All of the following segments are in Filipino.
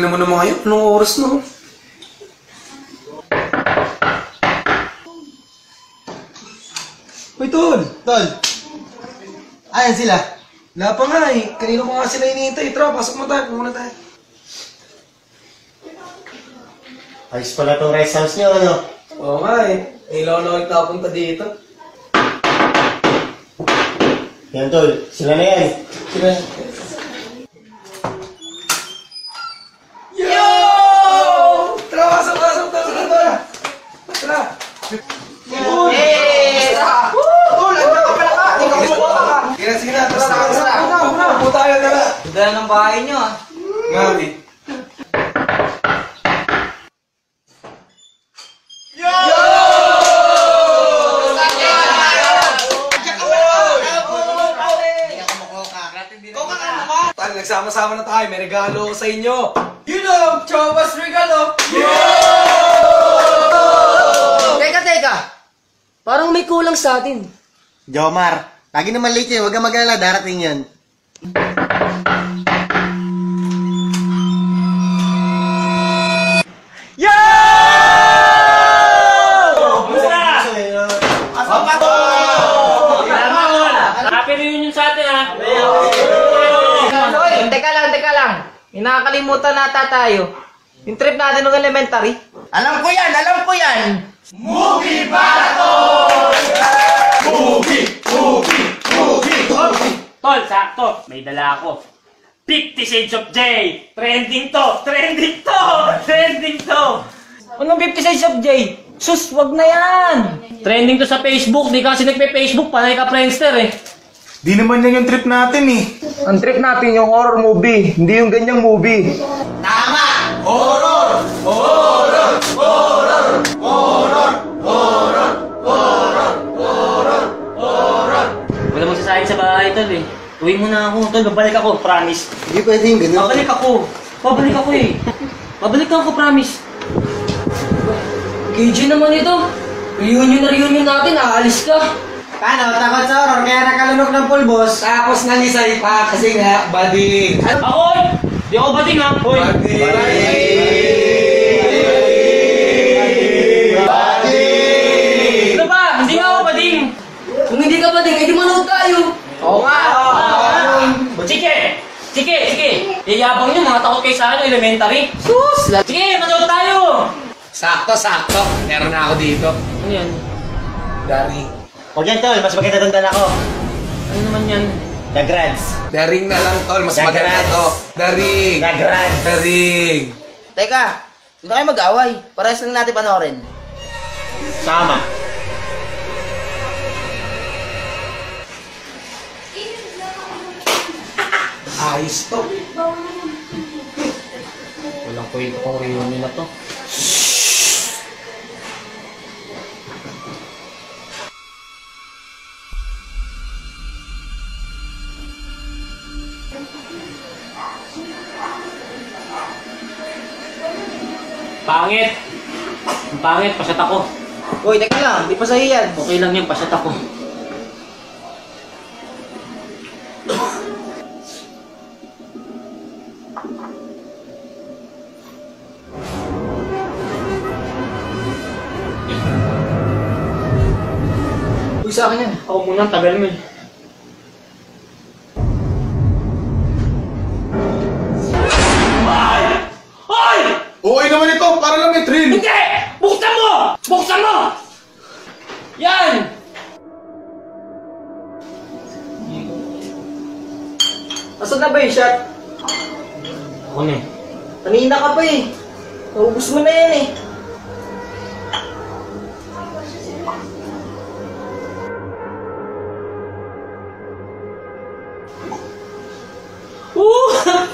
tagal naman naman ngayon. Anong oras na? Uy, Tol! Tol! Ayan sila. Wala pa nga eh. Kanina ko nga sila hinihintay. Tara, pasok mo tayo. Pumunta tayo. Ayos pala itong rest house nyo, ano? Oo nga eh. Ilaw na nagtapunta dito. Yan, Tol. Sila na yan. Sila. Yo! Tara, pasok, pasok. Tara. Tara. Hey! Tol, andyan ka pala ka. Ikaw mo ka. Sige na. Tara. Upo tayo, tara. Ganda ng bahay nyo ah. Mami. Tal, nagsama-sama na tayo. May regalo ko sa inyo. You know, Chobas regalo. Teka. Parang may kulang sa atin. Jomar, lagi naman late yun. Huwag kang mag-alala. Darating yan. Yo! Kumusta? Happy reunion sa atin, ha? Hoy, teka lang. May nakakalimutan nata tayo. Yung trip natin ng elementary. Alam ko yan! Movie Marathon! Tol, sakto. May dala ako. 50 Shades of Jay! Trending to! Anong 50 Shades of Jay? Sus, wag na yan! Trending to sa Facebook. Di kasi nagpe-Facebook. Panay ka Friendster eh. Di naman yan yung trip natin eh. Ang trip natin yung horror movie, hindi yung ganyang movie. Wala magsasahin sa bahay, Tol eh. Uwi muna ako. Tol, babalik ako. Promise. Hindi pwede yung ganun. Babalik ako eh. Babalik ako, promise. KJ naman ito. Reunion natin, aalis ka. Paano? Takot sa horror, kaya nakalunok ng pulbos. Tapos nalisay pa kasi nga, buddy. Ako! Di ako bating ha! Hoy! Ano ba? Hindi nga ako bading! Kung hindi ka ba din, edi manood tayo. Oo nga! Sige! Yayabang nyo, mga takot kayo sa akin, elementary. Sus! Sige, manood tayo! Sakto. Meron na ako dito. Ano yan? Dari. Huwag yan, Tol. Mas maganda tanda ako. Ano naman yan? The Grads. Daring na lang, Tol. Mas maganda to. Daring. The Grads. Daring. Teka, hindi kayo mag-away. Parehas lang natin panoorin. Sama. Ayos to. Walang kwento kong reunion na to. Pangit! Ang pangit, pasyat ako. Hoy, teka lang, di pa sa'yo yan. Okay lang yan, pasyat ako. Uy, sa akin yan. Ako muna, ang tagal mo eh. Okay naman ito. Para lang may thrill. Hindi! Buksan mo! Yan! Asan na ba yung shot? Ako na eh. Kanina ka pa eh. Naubos mo na yan eh.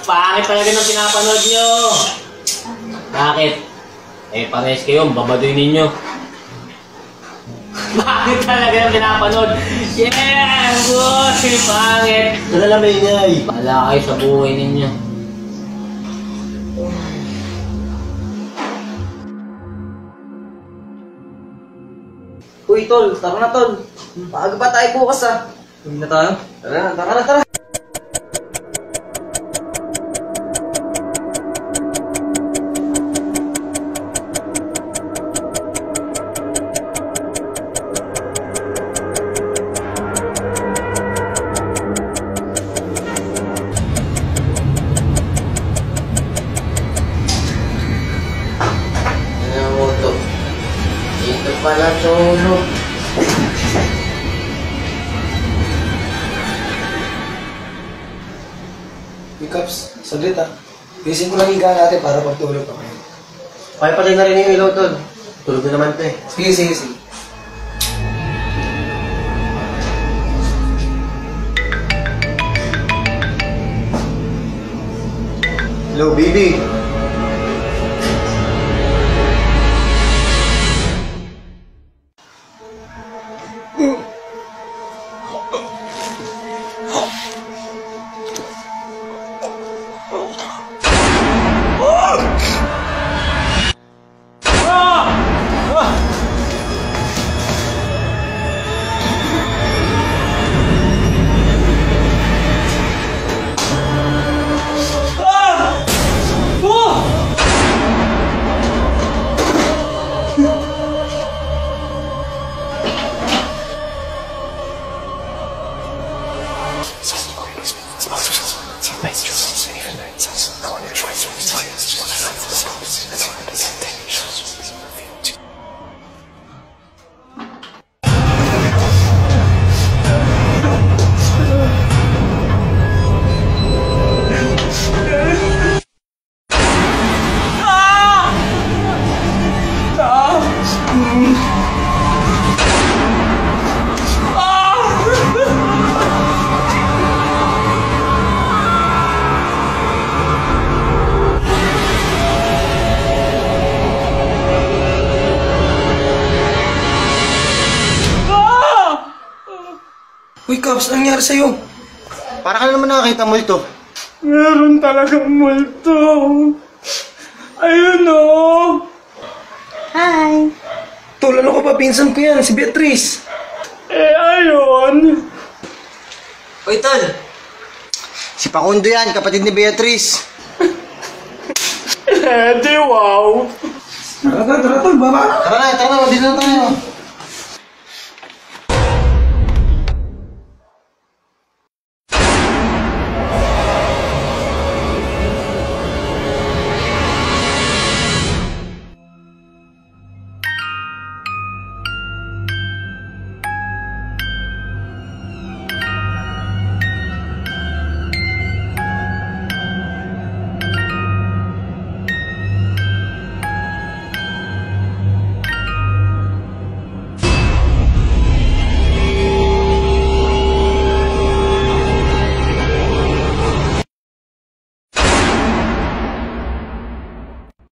Pangit talaga ng pinapanood nyo. Bakit? Eh, pares kayo, babadoy ninyo. Pangit talaga ng pinapanood. Yeah! Boy! Pangit! Dala may ingay. Bahala kayo sa buhay ninyo. Uy, tol, tara na tol. Maaga pa tayo bukas ah. Uwi na tayo? Tara. pala tulog. Hiccups, saglit ah. Bisin ko lang higa natin para pagtulog pa kayo. Okay, patay na rin yung ilaw, tol. Tulog na naman to eh. Sige, sige, sige. Hello, baby. Uy, Caps, anong nangyari sa'yo? Para ka na naman nakakita multo. Meron talagang multo. Ayun o. Hi! Tol, ano ka ba? Pinsan ko yan, si Beatrice. Ayun. Uy, tol! Si Pakundo yan, kapatid ni Beatrice. Di wow. Tara, tol, baba na. Tara na,